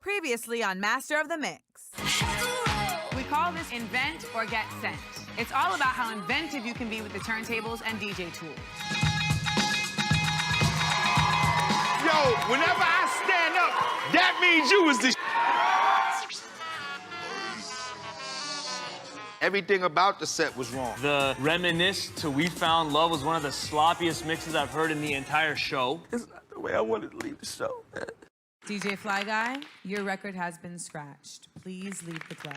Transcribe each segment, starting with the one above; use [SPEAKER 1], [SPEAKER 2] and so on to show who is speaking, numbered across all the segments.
[SPEAKER 1] Previously on Master of the Mix. We call this Invent or Get Sent. It's all about how inventive you can be with the turntables and DJ tools.
[SPEAKER 2] Yo, whenever I stand up, that means you was the Everything about the set was wrong.
[SPEAKER 3] The Reminisce to We Found Love was one of the sloppiest mixes I've heard in the entire show.
[SPEAKER 2] It's not the way I wanted to leave the show.
[SPEAKER 1] DJ Fly Guy, your record has been scratched. Please leave the club.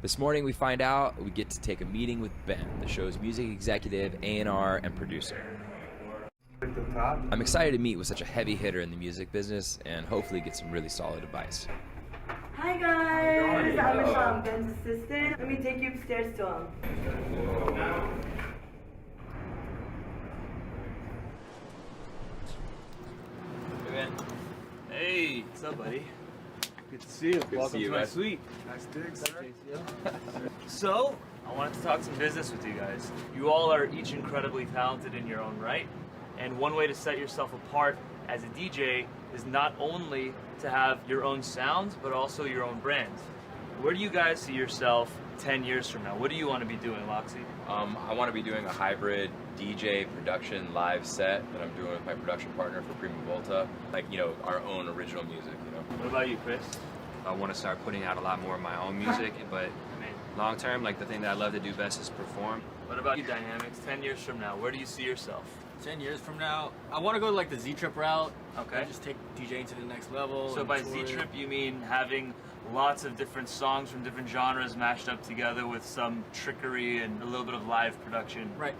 [SPEAKER 4] This morning we find out we get to take a meeting with Ben, the show's music executive, A&R, and producer. I'm excited to meet with such a heavy hitter in the music business and hopefully get some really solid advice.
[SPEAKER 5] Hi guys, I'm Michelle, Ben's assistant. Let me take you upstairs to him.
[SPEAKER 3] Hey, man. Hey, what's up, buddy? Good to see you. Welcome to my suite.
[SPEAKER 2] Nice digs, sir.
[SPEAKER 3] So, I wanted to talk some business with you guys. You all are each incredibly talented in your own right, and one way to set yourself apart as a DJ is not only to have your own sound, but also your own brand. Where do you guys see yourself 10 years from now? What do you want to be doing, Loxy?
[SPEAKER 4] I want to be doing a hybrid DJ production live set that I'm doing with my production partner for Prima Volta. Like, our own original music,
[SPEAKER 3] What about you, Chris?
[SPEAKER 6] I want to start putting out a lot more of my own music, but long term, like the thing that I love to do best is perform.
[SPEAKER 3] What about you, Dynamics? 10 years from now, where do you see yourself?
[SPEAKER 7] 10 years from now, I want to go like the Z-Trip route.
[SPEAKER 3] Okay.
[SPEAKER 7] And just take DJing to the next level.
[SPEAKER 3] So by Z-Trip, you mean having lots of different songs from different genres mashed up together with some trickery and a little bit of live production.
[SPEAKER 7] Right.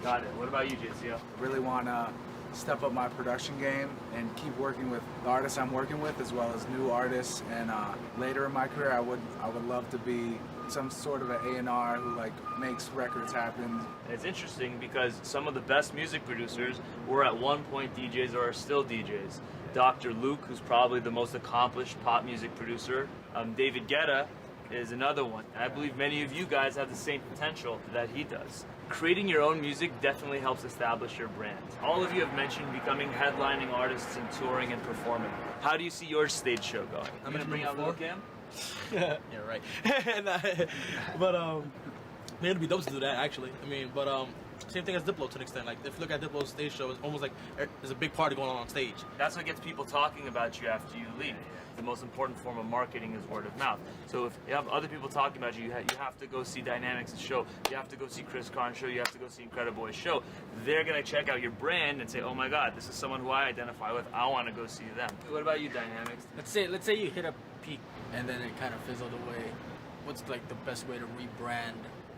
[SPEAKER 3] Got it. What about you, JCO?
[SPEAKER 8] Really want to step up my production game and keep working with the artists I'm working with, as well as new artists. And later in my career, I would love to be some sort of an A&R who makes records happen.
[SPEAKER 3] It's interesting because some of the best music producers were at one point DJs or are still DJs. Dr. Luke, who's probably the most accomplished pop music producer. David Guetta is another one. And I believe many of you guys have the same potential that he does. Creating your own music definitely helps establish your brand. All of you have mentioned becoming headlining artists and touring and performing. How do you see your stage show going? I'm gonna bring out Lil Cam.
[SPEAKER 7] Yeah, right. Man, it'd be dope to do that actually. Same thing as Diplo to an extent. Like if you look at Diplo's stage show, it's almost like there's a big party going on stage.
[SPEAKER 3] That's what gets people talking about you after you leave. The most important form of marketing is word of mouth. So if you have other people talking about you, you have to go see Dynamics' show, you have to go see Chris Carnes' show, you have to go see Incredible Boy's show. They're gonna check out your brand and say, oh my God, this is someone who I identify with, I wanna go see them. What about you, Dynamics?
[SPEAKER 7] Let's say you hit a peak and then it kind of fizzled away. What's like the best way to rebrand?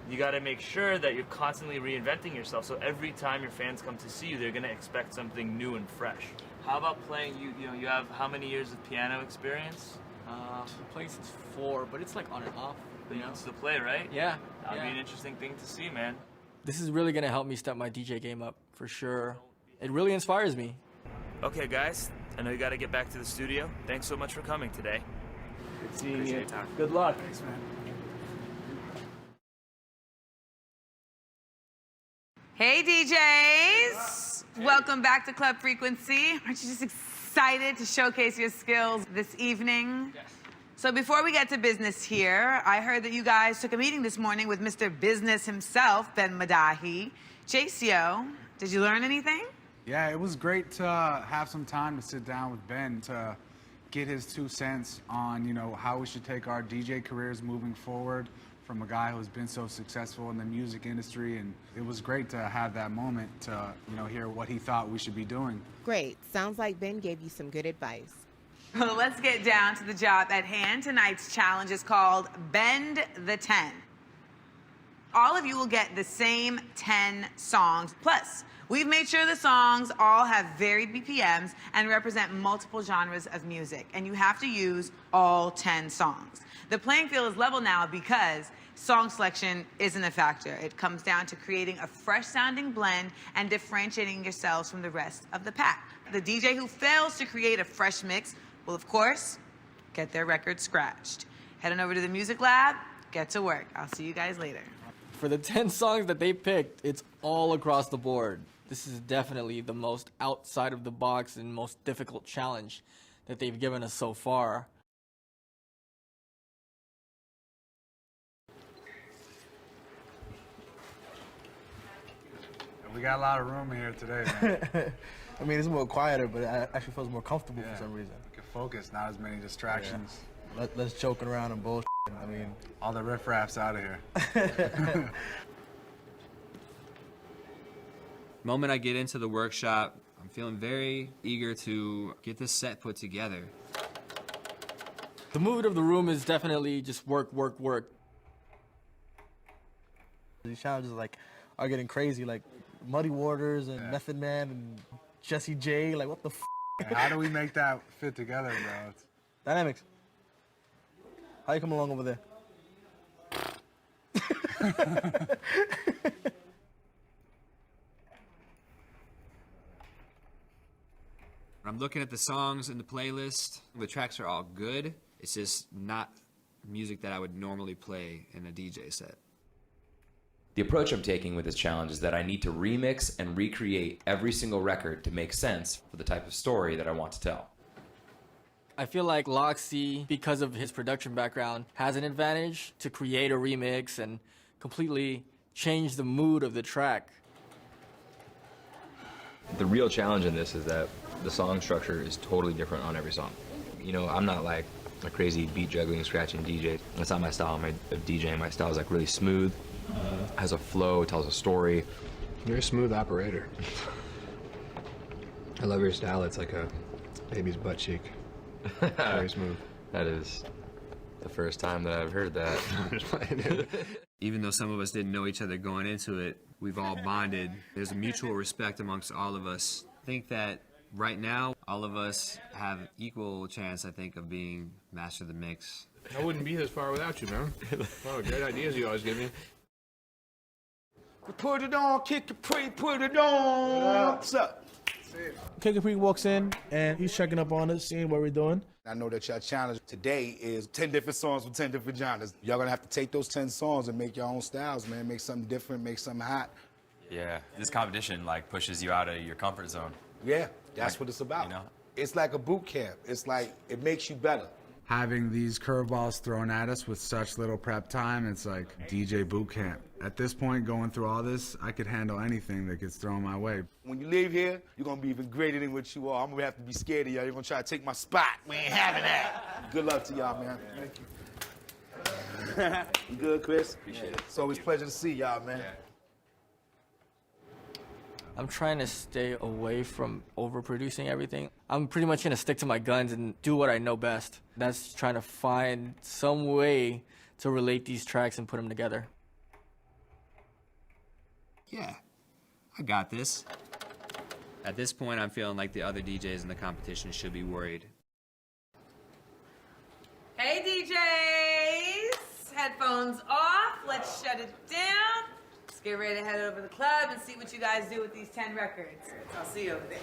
[SPEAKER 3] You gotta make sure that you're constantly reinventing yourself, so every time your fans come to see you, they're gonna expect something new and fresh. How about playing, you have how many years of piano experience?
[SPEAKER 7] I've played since 4, but it's like on and off.
[SPEAKER 3] But you can still play, right?
[SPEAKER 7] Yeah.
[SPEAKER 3] That'd be an interesting thing to see, man.
[SPEAKER 7] This is really gonna help me step my DJ game up, for sure. It really inspires me.
[SPEAKER 3] Okay, guys, I know you gotta get back to the studio. Thanks so much for coming today. Good seeing you. Good luck.
[SPEAKER 8] Thanks, man.
[SPEAKER 1] Hey DJs! Welcome back to Club Frequency. Aren't you just excited to showcase your skills this evening?
[SPEAKER 7] Yes.
[SPEAKER 1] So before we get to business here, I heard that you guys took a meeting this morning with Mr. Business himself, Ben Madahi. JCO, did you learn anything?
[SPEAKER 8] Yeah, it was great to have some time to sit down with Ben to get his 2 cents on, how we should take our DJ careers moving forward from a guy who's been so successful in the music industry. And it was great to have that moment to, hear what he thought we should be doing.
[SPEAKER 9] Great. Sounds like Ben gave you some good advice.
[SPEAKER 1] Well, let's get down to the job at hand. Tonight's challenge is called Bend the 10. All of you will get the same 10 songs. Plus, we've made sure the songs all have varied BPMs and represent multiple genres of music, and you have to use all 10 songs. The playing field is level now because song selection isn't a factor. It comes down to creating a fresh-sounding blend and differentiating yourselves from the rest of the pack. The DJ who fails to create a fresh mix will, of course, get their record scratched. Head on over to the music lab, get to work. I'll see you guys later.
[SPEAKER 10] For the 10 songs that they picked, it's all across the board. This is definitely the most outside of the box and most difficult challenge that they've given us so far.
[SPEAKER 8] We got a lot of room here today, man.
[SPEAKER 11] I mean, it's more quieter, but it actually feels more comfortable for some reason.
[SPEAKER 8] We can focus, not as many distractions.
[SPEAKER 11] Yeah. Less joking around and bullshit. I mean,
[SPEAKER 8] all the riffraffs out of here.
[SPEAKER 6] The moment I get into the workshop, I'm feeling very eager to get this set put together.
[SPEAKER 10] The mood of the room is definitely just work, work, work.
[SPEAKER 11] These challenges are getting crazy, like Muddy Waters and Method Man and Jesse J. Like, what the f?
[SPEAKER 8] How do we make that fit together, bro? It's...
[SPEAKER 11] Dynamics. How you coming along over there?
[SPEAKER 6] I'm looking at the songs in the playlist. The tracks are all good. It's just not music that I would normally play in a DJ set.
[SPEAKER 4] The approach I'm taking with this challenge is that I need to remix and recreate every single record to make sense for the type of story that I want to tell.
[SPEAKER 10] I feel like Loxy, because of his production background, has an advantage to create a remix and completely change the mood of the track.
[SPEAKER 12] The real challenge in this is that the song structure is totally different on every song. You know, I'm not like a crazy beat juggling, scratching DJ. That's not my style of DJing. My style is like really smooth, has a flow, tells a story.
[SPEAKER 13] You're a smooth operator. I love your style. It's like a baby's butt cheek. Very smooth.
[SPEAKER 12] That is the first time that I've heard that.
[SPEAKER 6] Even though some of us didn't know each other going into it, we've all bonded. There's a mutual respect amongst all of us. I think that right now, all of us have equal chance, I think, of being master of the mix.
[SPEAKER 13] I wouldn't be this far without you, man. Oh, great ideas you always give me.
[SPEAKER 2] Put it on, kick it pre, put it on. What's up?
[SPEAKER 11] Kid Capri walks in, and he's checking up on us, seeing what we're doing.
[SPEAKER 2] I know that your challenge today is 10 different songs with 10 different genres. Y'all gonna have to take those 10 songs and make your own styles, man. Make something different, make something hot.
[SPEAKER 14] Yeah, this competition like pushes you out of your comfort zone.
[SPEAKER 2] Yeah, that's what it's about.
[SPEAKER 14] You know?
[SPEAKER 2] It's like a boot camp. It's like, it makes you better.
[SPEAKER 8] Having these curveballs thrown at us with such little prep time, it's like DJ boot camp. At this point, going through all this, I could handle anything that gets thrown my way.
[SPEAKER 2] When you leave here, you're gonna be even greater than what you are. I'm gonna have to be scared of y'all. You're gonna try to take my spot. We ain't having that. Good luck to y'all, man. Thank you. You good, Chris?
[SPEAKER 12] Appreciate it.
[SPEAKER 2] It's always a pleasure to see y'all, man.
[SPEAKER 10] I'm trying to stay away from overproducing everything. I'm pretty much gonna stick to my guns and do what I know best. That's trying to find some way to relate these tracks and put them together.
[SPEAKER 6] Yeah, I got this. At this point, I'm feeling like the other DJs in the competition should be worried.
[SPEAKER 1] Hey DJs, headphones off, let's shut it down. Let's get ready to head over to the club and see what you guys do with these 10 records. I'll see you over there.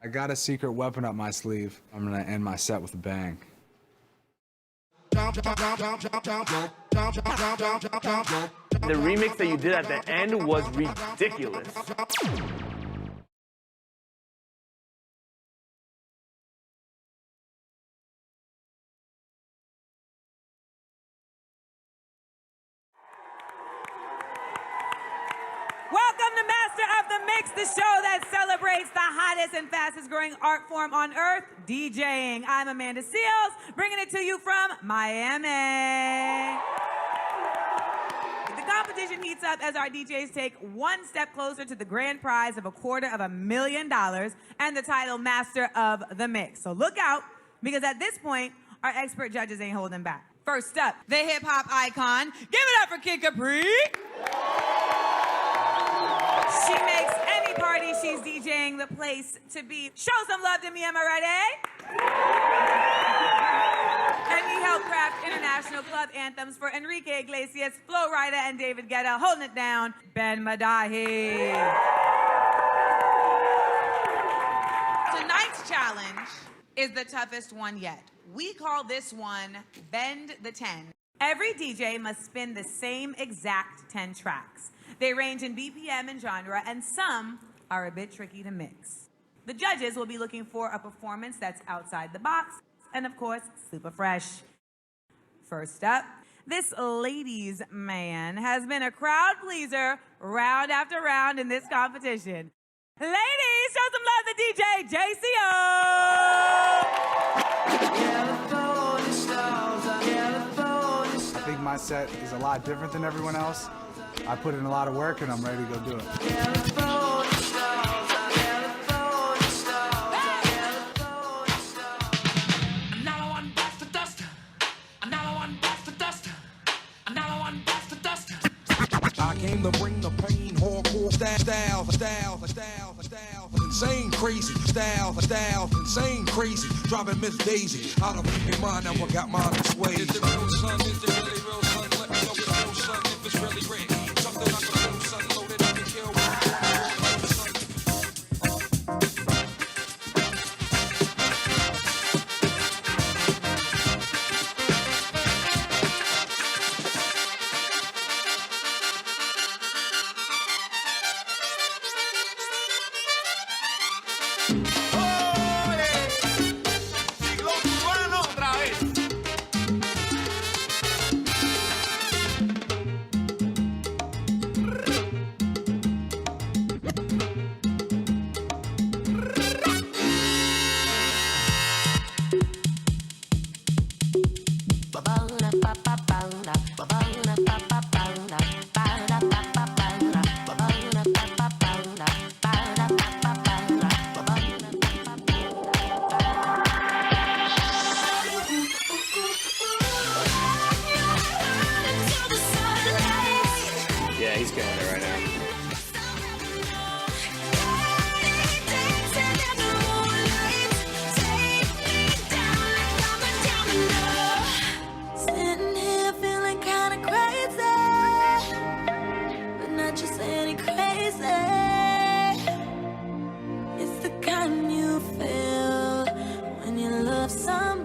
[SPEAKER 8] I got a secret weapon up my sleeve. I'm gonna end my set with a bang.
[SPEAKER 15] The remix that you did at the end was ridiculous.
[SPEAKER 1] Welcome to Master of the Mix, the show that celebrates the hottest and fastest growing art form on earth, DJing. I'm Amanda Seals, bringing it to you from Miami. The competition heats up as our DJs take one step closer to the grand prize of $250,000 and the title Master of the Mix. So look out, because at this point, our expert judges ain't holding back. First up, the hip-hop icon. Give it up for Kid Capri. She makes any party she's DJing the place to be. Show some love to me, am I right, And he helped craft international club anthems for Enrique Iglesias, Flo Rida, and David Guetta. Holding it down, Ben Madahi. Tonight's challenge is the toughest one yet. We call this one Bend the 10. Every DJ must spin the same exact 10 tracks. They range in BPM and genre, and some are a bit tricky to mix. The judges will be looking for a performance that's outside the box, and of course, super fresh. First up, this ladies' man has been a crowd pleaser round after round in this competition. Ladies, show some love to DJ JCO!
[SPEAKER 8] I think my set is a lot different than everyone else. I put in a lot of work and I'm ready to go do it.
[SPEAKER 16] I came to bring the pain, hardcore style, insane crazy, style, insane crazy, driving Miss Daisy out of your mind. Now I got mine this way. Is it real, son? Is it really real, son? Let me know it's real, son. If it's really real, something like a real son loaded, I can kill one.
[SPEAKER 6] Yeah, he's killing it right now.
[SPEAKER 17] Sitting here feeling kinda crazy, but not just any crazy. It's the kind you feel when you love somebody.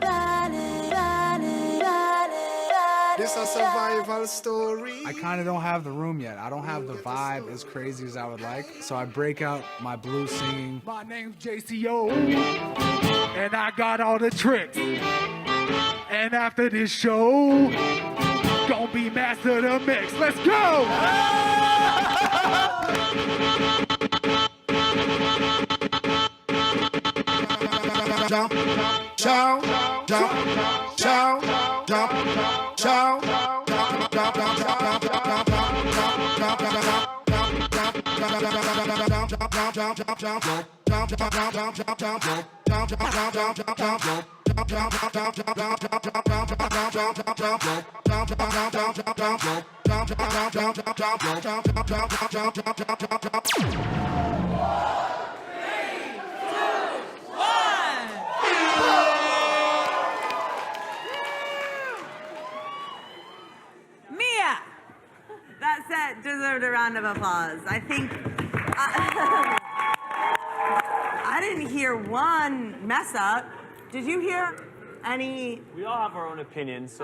[SPEAKER 8] This a survival story. I kind of don't have the room yet. I don't have the vibe as crazy as I would like. So I break out my blues singing. My name's JCO, and I got all the tricks. And after this show, gonna be master of the mix. Let's go!
[SPEAKER 16] Jump, chow, jump, chow, jump, chow,
[SPEAKER 5] Mia! That set deserved a round of applause. I think I didn't hear one mess up. Did you hear any?
[SPEAKER 15] We all have our own opinions.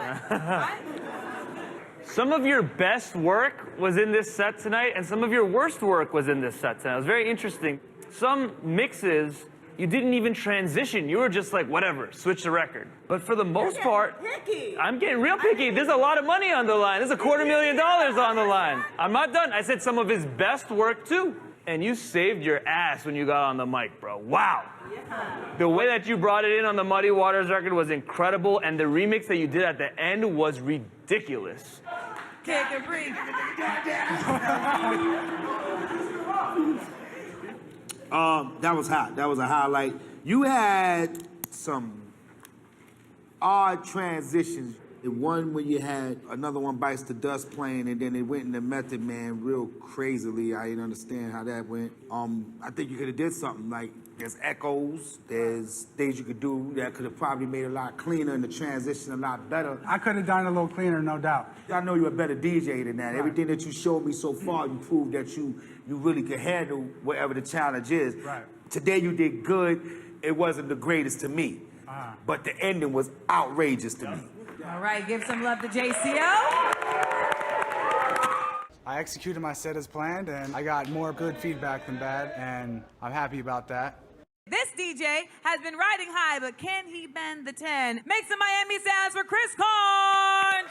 [SPEAKER 15] Some of your best work was in this set tonight, and some of your worst work was in this set tonight. It was very interesting. Some mixes, you didn't even transition. You were just like, whatever, switch the record. But for the most part,
[SPEAKER 5] picky.
[SPEAKER 15] I'm getting real picky. There's a lot of money on the line. There's $250,000 on the line. I'm not done. I said some of his best work, too. And you saved your ass when you got on the mic, bro. Wow. Yeah. The way that you brought it in on the Muddy Waters record was incredible, and the remix that you did at the end was ridiculous.
[SPEAKER 1] Kick and breathe.
[SPEAKER 18] That was hot. That was a highlight. You had some odd transitions.
[SPEAKER 2] It won when you had Another One Bites the Dust playing, and then it went into Method Man real crazily. I didn't understand how that went. I think you could have did something like there's echoes, there's things you could do that could have probably made it a lot cleaner and the transition a lot better.
[SPEAKER 8] I could have done it a little cleaner, no doubt.
[SPEAKER 2] I know you're a better DJ than that.
[SPEAKER 8] Right.
[SPEAKER 2] Everything that you showed me so far, you proved that you really could handle whatever the challenge is.
[SPEAKER 8] Right.
[SPEAKER 2] Today you did good. It wasn't the greatest to me, but the ending was outrageous to me.
[SPEAKER 1] All right, give some love to JCO.
[SPEAKER 8] I executed my set as planned, and I got more good feedback than bad, and I'm happy about that.
[SPEAKER 1] This DJ has been riding high, but can he bend the 10? Make some Miami sounds for Chris Carnes.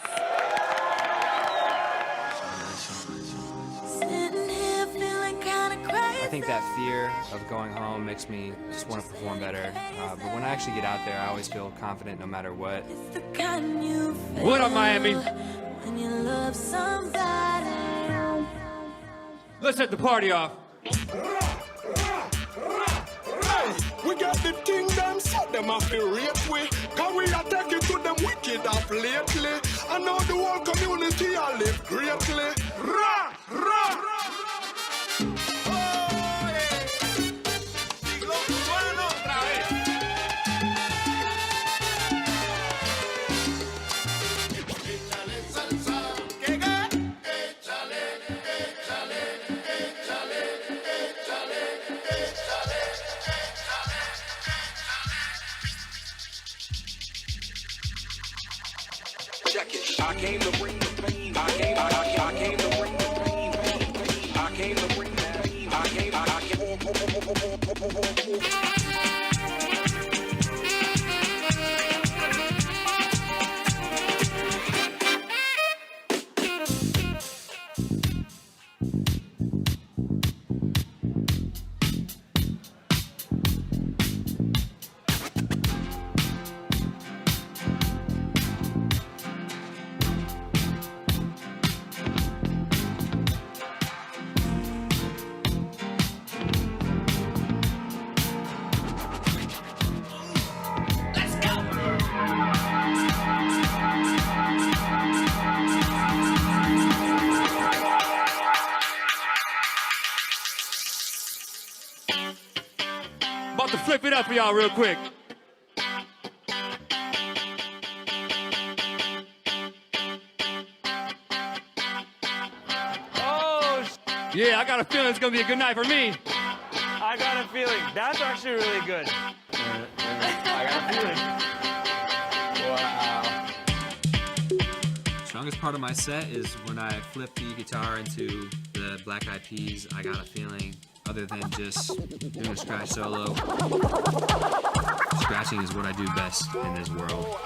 [SPEAKER 17] Sitting here feeling kinda crazy.
[SPEAKER 6] I think that fear of going home makes me just want to perform better. But when I actually get out there, I always feel confident no matter what.
[SPEAKER 17] It's the kind you feel
[SPEAKER 6] What up, Miami?
[SPEAKER 17] when you love somebody.
[SPEAKER 6] Let's set the party off.
[SPEAKER 16] We got the thing them set them off the rate way. Cause we attack it to them wicked off lately. I know the whole community I live greatly. Ra, ra, ra. I came to bring the pain. I came to bring the pain. I came to bring the pain. I came.
[SPEAKER 6] About to flip it up for y'all real quick.
[SPEAKER 15] Oh,
[SPEAKER 6] Yeah, I got a feeling it's gonna be a good night for me.
[SPEAKER 15] I got a feeling. That's actually really good. I got a feeling. Wow.
[SPEAKER 6] Strongest part of my set is when I flip the guitar into the Black Eyed Peas. I got a feeling, other than just doing a scratch solo, scratching is what I do best in this world.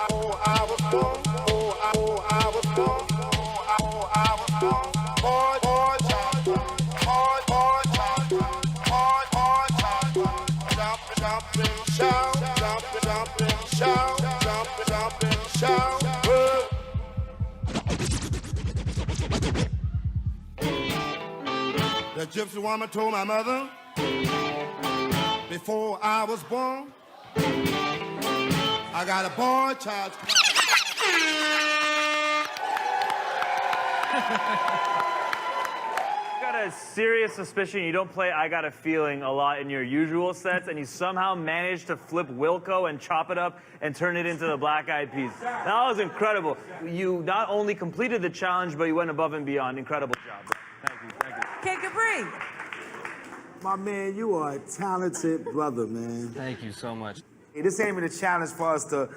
[SPEAKER 16] The gypsy woman told my mother before I was born, I got a boy child.
[SPEAKER 15] I got a serious suspicion you don't play I Got a Feeling a lot in your usual sets, and you somehow managed to flip Wilco and chop it up and turn it into the Black Eyed Peas. That was incredible. You not only completed the challenge, but you went above and beyond. Incredible job. Thank you, thank you.
[SPEAKER 1] Kid Capri.
[SPEAKER 18] My man, you are a talented brother, man.
[SPEAKER 6] Thank you so much.
[SPEAKER 2] This ain't even a challenge for us to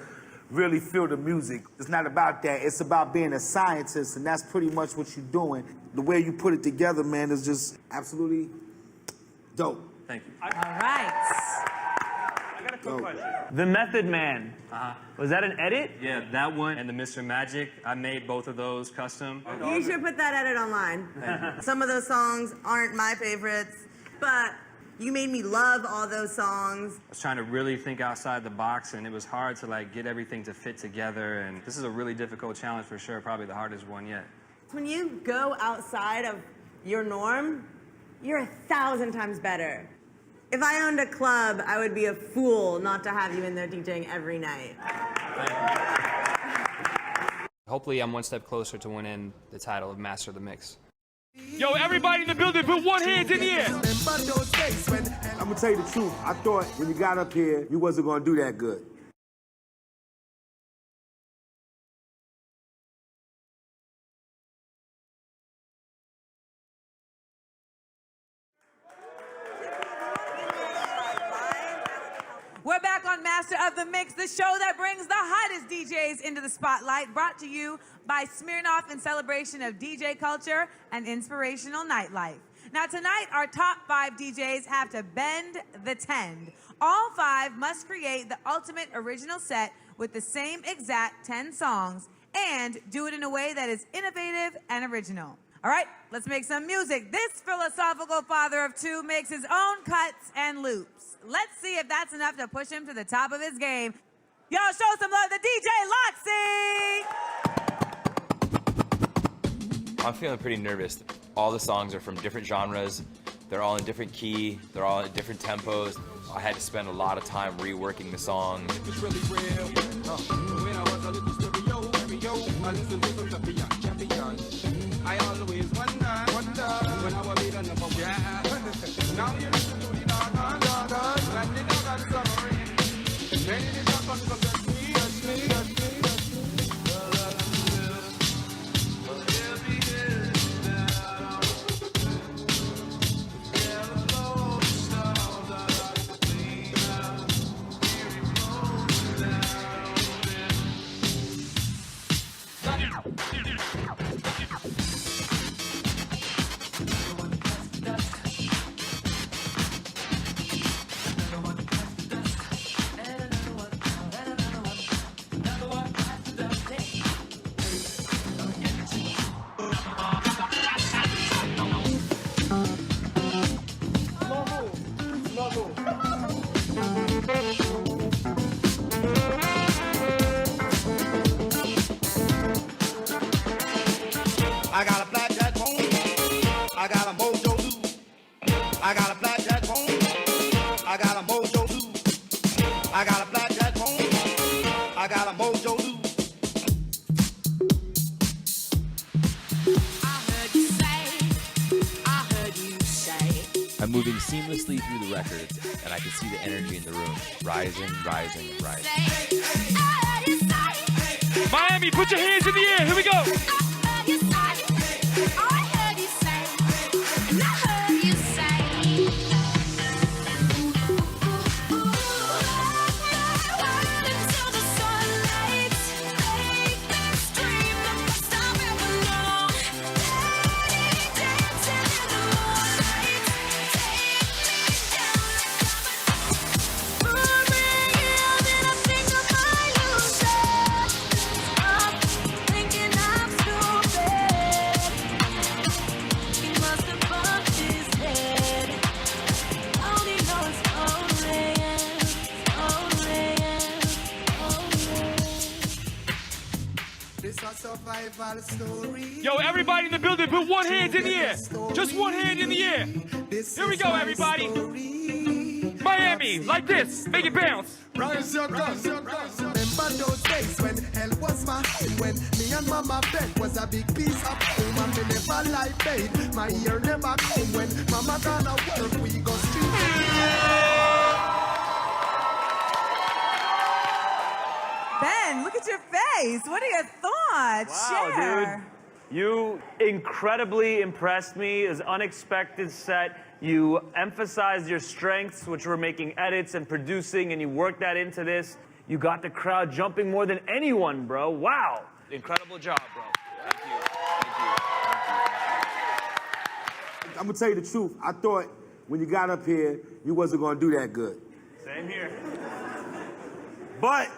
[SPEAKER 2] really feel the music. It's not about that. It's about being a scientist, and that's pretty much what you're doing. The way you put it together, man, is just absolutely dope.
[SPEAKER 15] Thank you.
[SPEAKER 1] All right.
[SPEAKER 15] I got a quick question. The Method Man. Was that an edit?
[SPEAKER 6] Yeah, that one and the Mr. Magic, I made both of those custom.
[SPEAKER 5] You should put that edit online. Some of those songs aren't my favorites, but you made me love all those songs.
[SPEAKER 6] I was trying to really think outside the box, and it was hard to like get everything to fit together, and this is a really difficult challenge for sure, probably the hardest one yet.
[SPEAKER 5] When you go outside of your norm, you're 1,000 times better. If I owned a club, I would be a fool not to have you in there DJing every night.
[SPEAKER 19] hopefully I'm one step closer to winning the title of Master of the Mix.
[SPEAKER 15] Yo, everybody in the building, put one hand in the air.
[SPEAKER 18] I'm gonna tell you the truth. I thought when you got up here, you wasn't gonna do that good.
[SPEAKER 1] We're back on Master of the Mix, the show that brings the hottest DJs into the spotlight, brought to you by Smirnoff in celebration of DJ culture and inspirational nightlife. Now tonight, our top 5 DJs have to bend the trend. All 5 must create the ultimate original set with the same exact 10 songs and do it in a way that is innovative and original. All right, let's make some music. This philosophical father of 2 makes his own cuts and loops. Let's see if that's enough to push him to the top of his game. Y'all show some love to DJ Loxy!
[SPEAKER 4] I'm feeling pretty nervous. All the songs are from different genres. They're all in different key. They're all in different tempos. I had to spend a lot of time reworking the songs.
[SPEAKER 16] It's really real. When I was a little stereo, I listened to some champions. I always wonder when I was the number 1. Now you listen to the dog, and the dog is suffering. Then it is a fun to touch me. I got a blackjack phone. I got a mojo too. I got a blackjack phone. I got a mojo too. I got a blackjack phone. I got a mojo too.
[SPEAKER 4] I'm moving seamlessly through the records, and I can see the energy in the room rising, rising, rising.
[SPEAKER 15] Miami, put your hands in the air. Here we go. Yo, everybody in the building, put one hand in the air. Just one hand in the air. Here we go, everybody. Miami, like this. Make it bounce.
[SPEAKER 16] Rise your glass. Remember those days when hell was my home, when me and mama bed was a big piece of home, and me never lie paid. My ear never come when mama gonna work. We go
[SPEAKER 1] Ben, look at your face. What are your thoughts?
[SPEAKER 15] Wow,
[SPEAKER 1] Share.
[SPEAKER 15] dude. You incredibly impressed me. It was an unexpected set. You emphasized your strengths, which were making edits and producing, and you worked that into this. You got the crowd jumping more than anyone, bro. Wow. Incredible job, bro. Thank you.
[SPEAKER 18] I'm gonna tell you the truth. I thought when you got up here, you wasn't gonna do that good.
[SPEAKER 15] Same here.
[SPEAKER 18] But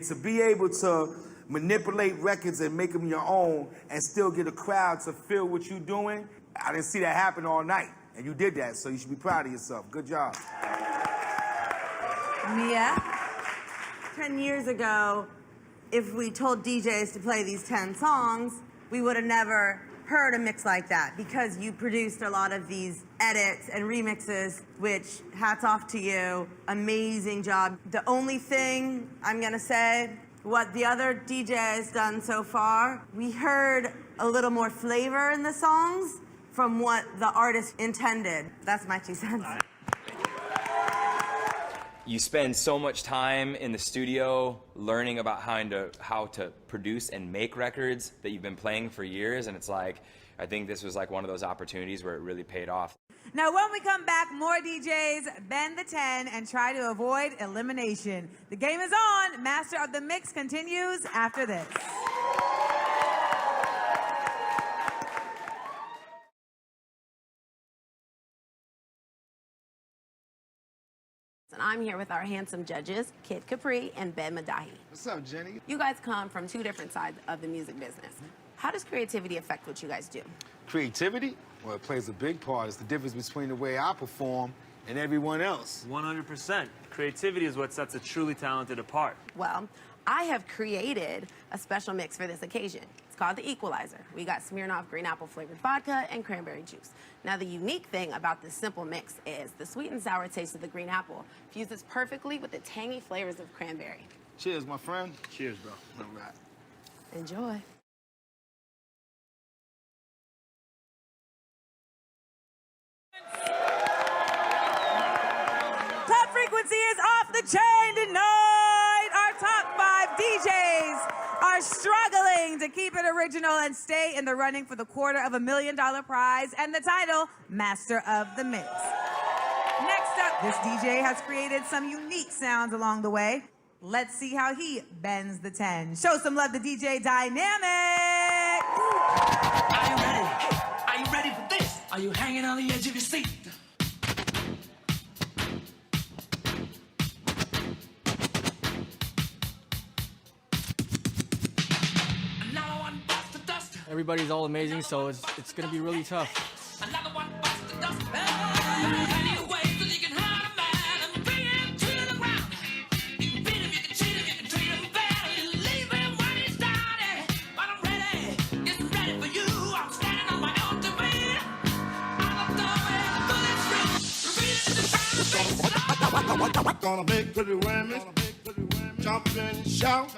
[SPEAKER 18] to be able to manipulate records and make them your own and still get a crowd to feel what you're doing, I didn't see that happen all night. And you did that, so you should be proud of yourself. Good job.
[SPEAKER 5] Mia? 10 years ago, if we told DJs to play these 10 songs, we would have never heard a mix like that, because you produced a lot of these edits and remixes, which hats off to you. Amazing job. The only thing I'm gonna say what the other DJ has done so far. We heard a little more flavor in the songs from what the artist intended. That's my 2 cents.
[SPEAKER 4] You spend so much time in the studio learning about how to produce and make records that you've been playing for years, and it's like, I think this was like one of those opportunities where it really paid off.
[SPEAKER 1] Now, when we come back, more DJs bend the 10 and try to avoid elimination. The game is on. Master of the Mix continues after this.
[SPEAKER 20] And I'm here with our handsome judges, Kid Capri and Ben Madahi.
[SPEAKER 2] What's up, Jenny?
[SPEAKER 20] You guys come from 2 different sides of the music business. How does creativity affect what you guys do?
[SPEAKER 2] Creativity? Well, it plays a big part. It's the difference between the way I perform and everyone else.
[SPEAKER 3] 100%. Creativity is what sets a truly talented apart.
[SPEAKER 20] Well, I have created a special mix for this occasion. It's called the Equalizer. We got Smirnoff green apple flavored vodka and cranberry juice. Now, the unique thing about this simple mix is the sweet and sour taste of the green apple fuses perfectly with the tangy flavors of cranberry.
[SPEAKER 2] Cheers, my friend. Cheers, bro. All right.
[SPEAKER 20] Enjoy.
[SPEAKER 1] Top frequency is off the chain tonight. Our top 5 DJs are struggling to keep it original and stay in the running for the $250,000 prize and the title, Master of the Mix. Next up, this DJ has created some unique sounds along the way. Let's see how he bends the 10. Show some love to DJ Dynamic.
[SPEAKER 21] Are you ready? Are you ready for this? Are you hanging on the edge of your seat?
[SPEAKER 10] Everybody's all amazing, so it's gonna be really tough.
[SPEAKER 21] Another one busts the dust. Any way that you can hurt a man and bring him to the ground. You can beat him, you can cheat him, you can treat him bad. You leave him when he's started. But I'm ready, getting ready for you. I'm standing on my own two feet. I'm throwing bullets through.
[SPEAKER 16] Gonna make pretty women jump and shout.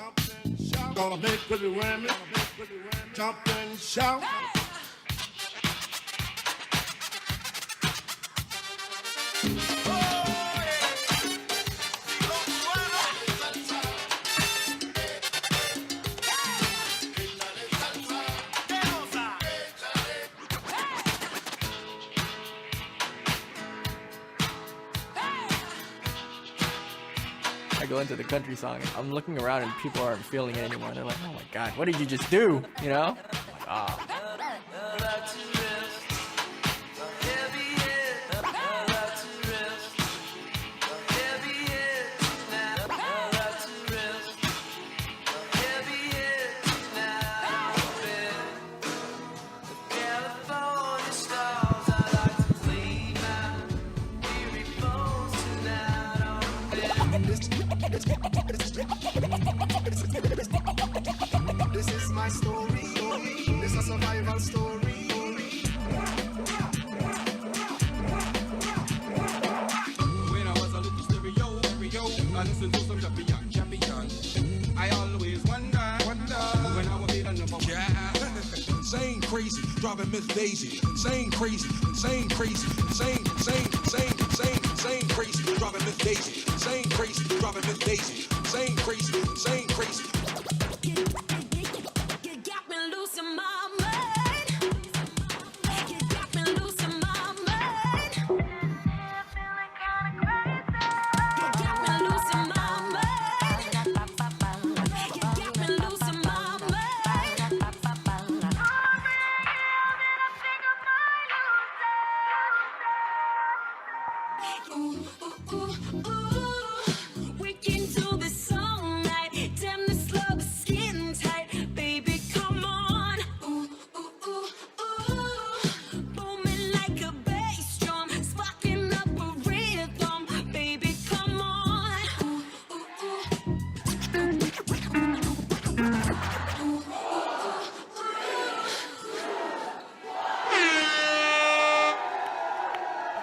[SPEAKER 16] Gonna make pretty women jump and shout.
[SPEAKER 10] I go into the country song, and I'm looking around and people aren't feeling it anymore. They're like, oh my God, what did you just do? You know? Ah.
[SPEAKER 22] This is my story. This is a survival story.
[SPEAKER 16] When I was a little stereo, I listened to some champion. I always wonder when I would be the number one. Yeah. Insane crazy, driving Miss Daisy. Insane crazy, insane crazy, insane crazy, driving Miss Daisy. Insane crazy, driving Miss Daisy. Insane crazy, insane crazy.
[SPEAKER 17] You got me losing my mind. You got me losing my mind. Feeling kinda crazy. You got me losing my mind. You got me losing my mind. We can do this all night. Damn, this love is skin tight. Baby, come on. Booming like a bass drum. Sparking up a rhythm. Baby, come on.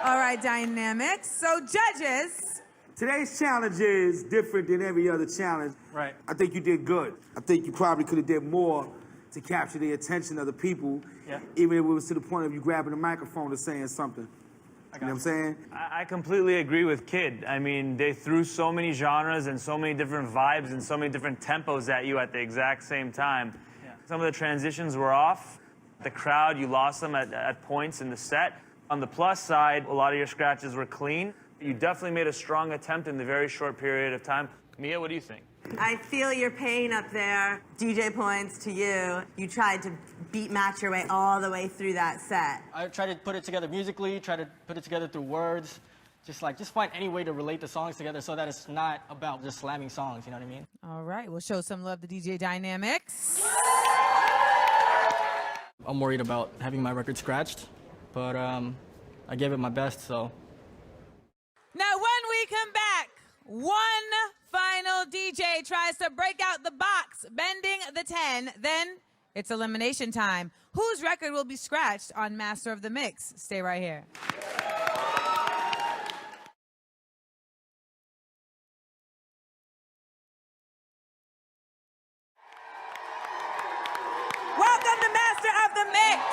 [SPEAKER 1] All right, Dynamics. So, judges,
[SPEAKER 18] Today's challenge is different than every other challenge.
[SPEAKER 15] Right.
[SPEAKER 18] I think you did good. I think you probably could have did more to capture the attention of the people,
[SPEAKER 15] Yeah.
[SPEAKER 18] even if it was to the point of you grabbing the microphone and saying something. You know what I'm saying?
[SPEAKER 15] I completely agree with Kid. I mean, they threw so many genres and so many different vibes and so many different tempos at you at the exact same time. Yeah. Some of the transitions were off. The crowd, you lost them at points in the set. On the plus side, a lot of your scratches were clean. You definitely made a strong attempt in the very short period of time. Mia, what do you think?
[SPEAKER 5] I feel your pain up there. DJ points to you. You tried to beat match your way all the way through that set.
[SPEAKER 10] I try to put it together musically, try to put it together through words. Just find any way to relate the songs together so that it's not about just slamming songs, you know what I mean?
[SPEAKER 1] All right, we'll show some love to DJ Dynamics.
[SPEAKER 10] I'm worried about having my record scratched, but I gave it my best, so.
[SPEAKER 1] Now, when we come back, one final DJ tries to break out the box, bending the 10. Then it's elimination time. Whose record will be scratched on Master of the Mix? Stay right here. Welcome to Master of the Mix.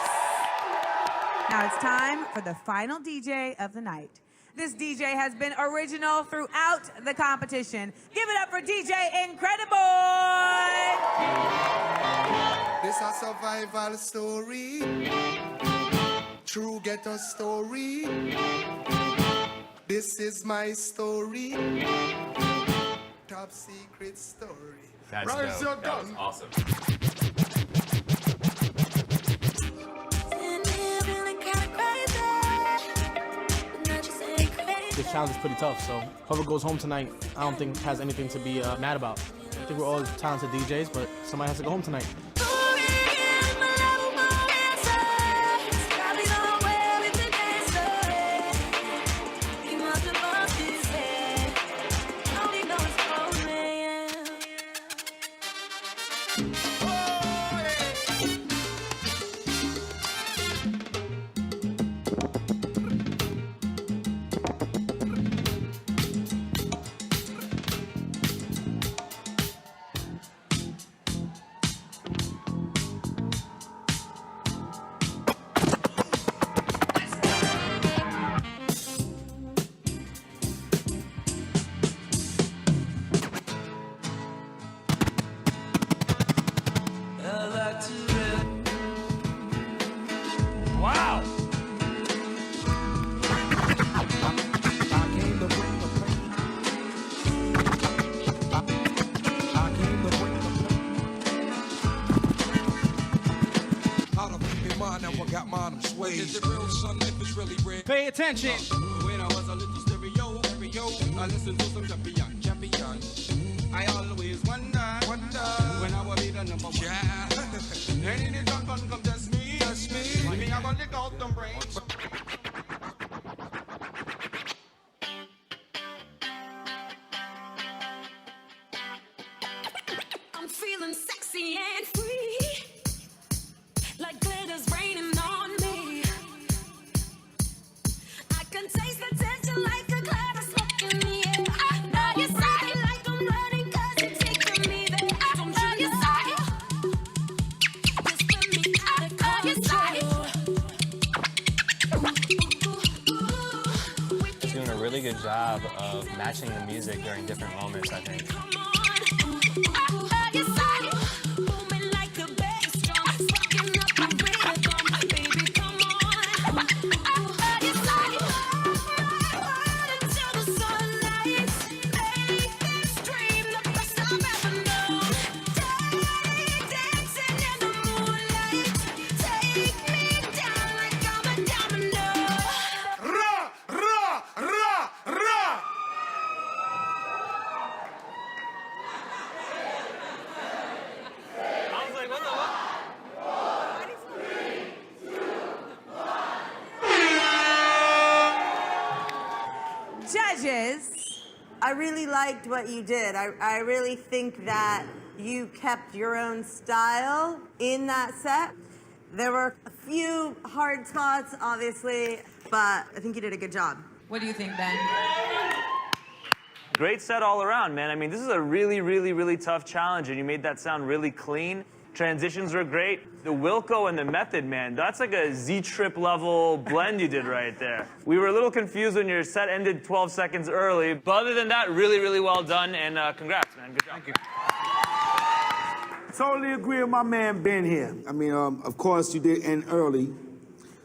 [SPEAKER 1] Now it's time for the final DJ of the night. This DJ has been original throughout the competition. Give it up for DJ Incrediboy!
[SPEAKER 22] This a survival story, true ghetto story. This is my story, top secret story.
[SPEAKER 14] That's
[SPEAKER 22] Rise
[SPEAKER 14] dope.
[SPEAKER 22] your
[SPEAKER 14] That was
[SPEAKER 22] gun.
[SPEAKER 14] awesome.
[SPEAKER 11] This challenge is pretty tough, so whoever goes home tonight, I don't think has anything to be mad about. I think we're all talented DJs, but somebody has to go home tonight.
[SPEAKER 15] Wow!
[SPEAKER 16] Out of my mind, I got mine swayed. Is it real, son? If it's really real.
[SPEAKER 8] Pay attention.
[SPEAKER 16] When I was a little stereo, I listened to some champion. I always wonder, when I will be the number one. Yeah. Any nigga come test me. Me, I gonna lick out them brains.
[SPEAKER 17] I'm feeling sexy and free, like glitter's raining on me. I can taste the tension like a cloud of smoke in the air. Now you say like I'm running 'cause you're taking me there. Now you say just put me out of control.
[SPEAKER 19] Doing a really good job of matching the music during different moments, I think.
[SPEAKER 1] Judges,
[SPEAKER 5] I really liked what you did. I really think that you kept your own style in that set. There were a few hard spots, obviously, but I think you did a good job.
[SPEAKER 1] what do you think, Ben?
[SPEAKER 15] Great set all around, man. I mean, this is a really, really, really tough challenge, and you made that sound really clean. Transitions were great. The Wilco and the Method, man, that's like a Z-Trip level blend you did right there. We were a little confused when your set ended 12 seconds early, but other than that, really, really well done, and congrats, man. Good job. Thank you.
[SPEAKER 18] Totally agree with my man Ben here. I mean, of course, you did end early.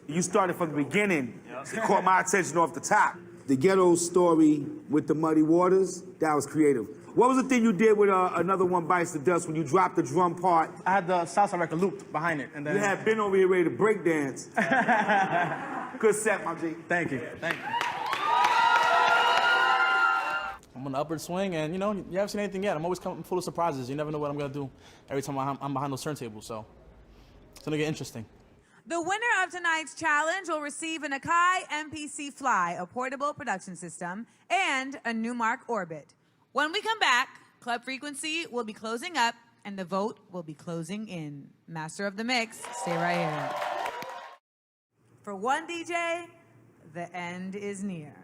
[SPEAKER 18] You started from the beginning. It caught my attention off the top. The ghetto story with the muddy waters, that was creative. What was the thing you did with Another One Bites the Dust when you dropped the drum part?
[SPEAKER 11] I had the salsa record looped behind it, and then
[SPEAKER 18] You had Ben over here ready to break dance. Good set, my G.
[SPEAKER 11] Thank you. Thank you. I'm on the upward swing, and you know, you haven't seen anything yet. I'm always coming full of surprises. You never know what I'm gonna do every time I'm behind those turntables, so it's gonna get interesting.
[SPEAKER 1] The winner of tonight's challenge will receive an Akai MPC Fly, a portable production system, and a Newmark Orbit. When we come back, Club Frequency will be closing up, and the vote will be closing in. Master of the Mix, stay right here. For one DJ, the end is near.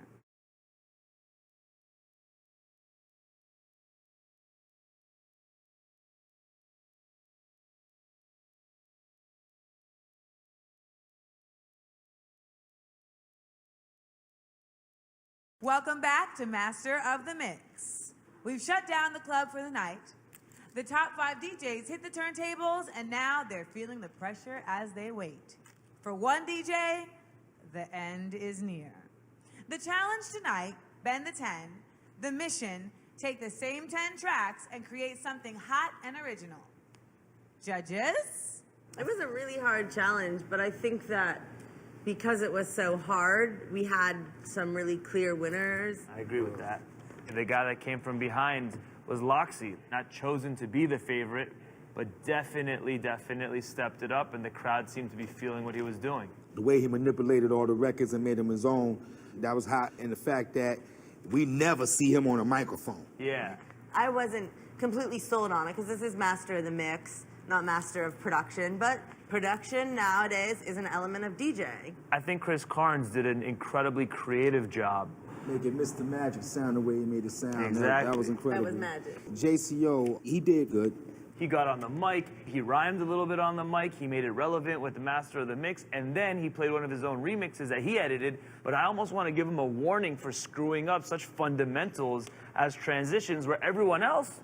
[SPEAKER 1] Welcome back to Master of the Mix. We've shut down the club for the night. The top 5 DJs hit the turntables, and now they're feeling the pressure as they wait. For one DJ, the end is near. The challenge tonight, Bend the 10, the mission, take the same 10 tracks and create something hot and original. Judges?
[SPEAKER 5] It was a really hard challenge, but I think that because it was so hard, we had some really clear winners.
[SPEAKER 15] I agree with that. The guy that came from behind was Loxy. Not chosen to be the favorite, but definitely stepped it up, and the crowd seemed to be feeling what he was doing.
[SPEAKER 18] The way he manipulated all the records and made them his own, that was hot. And the fact that we never see him on a microphone.
[SPEAKER 15] Yeah.
[SPEAKER 5] I wasn't completely sold on it because this is Master of the Mix, not Master of Production, but production nowadays is an element of DJ.
[SPEAKER 15] I think Chris Carnes did an incredibly creative job.
[SPEAKER 2] Making Mr. Magic sound the way he made it sound.
[SPEAKER 15] Exactly.
[SPEAKER 2] That was incredible.
[SPEAKER 5] That was magic.
[SPEAKER 2] JCO, he did good.
[SPEAKER 15] He got on the mic, he rhymed a little bit on the mic, he made it relevant with the Master of the Mix, and then he played one of his own remixes that he edited, but I almost want to give him a warning for screwing up such fundamentals as transitions where everyone else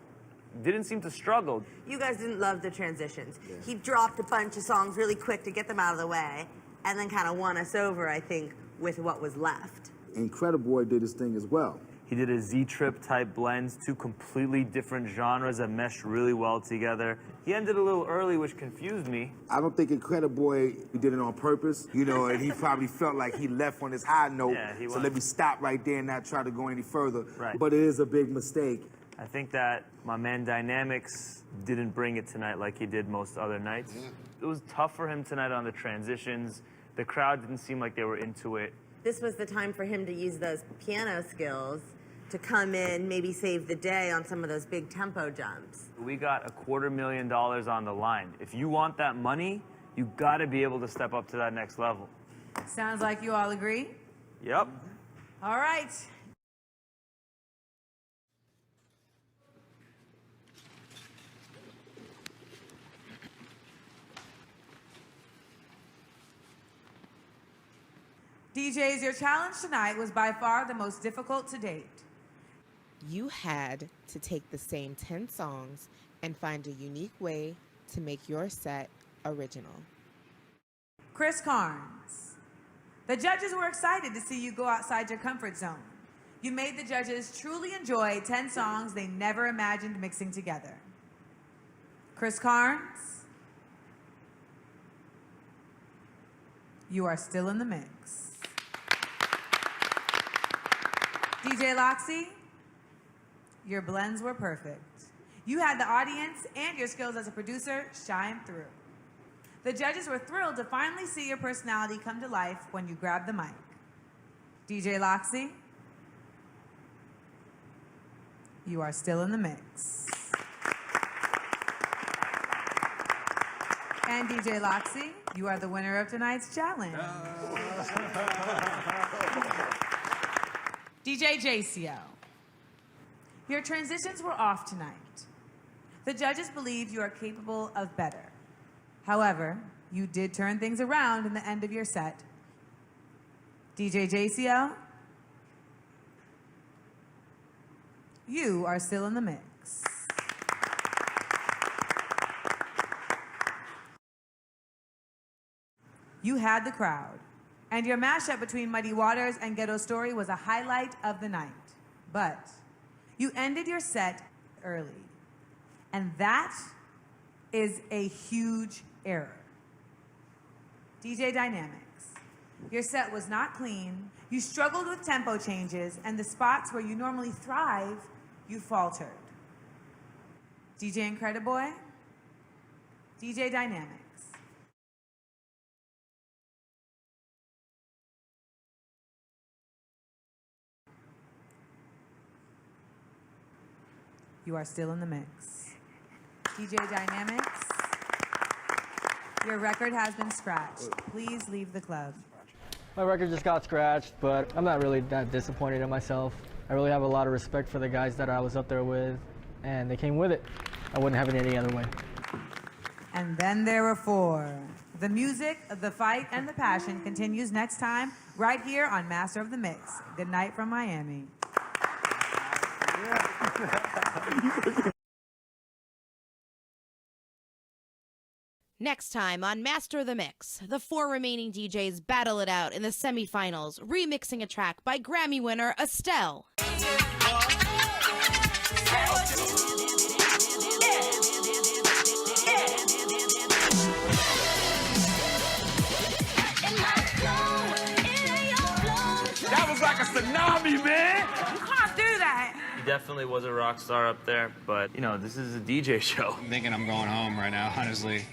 [SPEAKER 15] didn't seem to struggle.
[SPEAKER 5] You guys didn't love the transitions. He dropped a bunch of songs really quick to get them out of the way, and then kind of won us over, I think, with what was left.
[SPEAKER 2] Incredible Boy did his thing as well.
[SPEAKER 15] He did a Z-Trip type blends, 2 completely different genres that meshed really well together. He ended a little early, which confused me.
[SPEAKER 2] I don't think Incredible Boy did it on purpose,
[SPEAKER 18] You know, and he probably felt like he left on his high note.
[SPEAKER 15] Yeah, he
[SPEAKER 18] so
[SPEAKER 15] was.
[SPEAKER 18] let me stop right there and not try to go any further.
[SPEAKER 15] Right.
[SPEAKER 2] but it is a big mistake.
[SPEAKER 15] I think that my man Dynamics didn't bring it tonight like he did most other nights. It was tough for him tonight on the transitions. The crowd didn't seem like they were into it.
[SPEAKER 5] This was the time for him to use those piano skills to come in, maybe save the day on some of those big tempo jumps.
[SPEAKER 15] We got $250,000 on the line. If you want that money, you gotta be able to step up to that next level.
[SPEAKER 1] Sounds like you all agree?
[SPEAKER 15] Yep.
[SPEAKER 1] All right. DJs, your challenge tonight was by far the most difficult to date.
[SPEAKER 7] You had to take the same 10 songs and find a unique way to make your set original.
[SPEAKER 1] Chris Carnes. The judges were excited to see you go outside your comfort zone. You made the judges truly enjoy 10 songs they never imagined mixing together. Chris Carnes, you are still in the mix. DJ Loxy, your blends were perfect. You had the audience and your skills as a producer shine through. The judges were thrilled to finally see your personality come to life when you grabbed the mic. DJ Loxy, you are still in the mix. And DJ Loxy, you are the winner of tonight's challenge. DJ JCO, Your transitions were off tonight. The judges believed you are capable of better. However, you did turn things around in the end of your set. DJ JCL, you are still in the mix. You had the crowd, and your mashup between Muddy Waters and Ghetto Story was a highlight of the night. But you ended your set early, and that is a huge error. DJ Dynamics, your set was not clean, you struggled with tempo changes, and the spots where you normally thrive, you faltered. DJ Incrediboy, DJ Dynamics. You are still in the mix. DJ Dynamics, your record has been scratched. Please leave the club.
[SPEAKER 10] My record just got scratched, but I'm not really that disappointed in myself. I really have a lot of respect for the guys that I was up there with, and they came with it. I wouldn't have it any other way.
[SPEAKER 1] And then there were four. The music, the fight, and the passion continues next time right here on Master of the Mix. Good night from Miami.
[SPEAKER 9] Next time on Master of the Mix, the 4 remaining DJs battle it out in the semifinals, remixing a track by Grammy winner Estelle.
[SPEAKER 15] That was like a tsunami, man.
[SPEAKER 1] You can't do that.
[SPEAKER 3] He definitely was a rock star up there, but, you know, this is a DJ show.
[SPEAKER 19] I'm thinking I'm going home right now, honestly.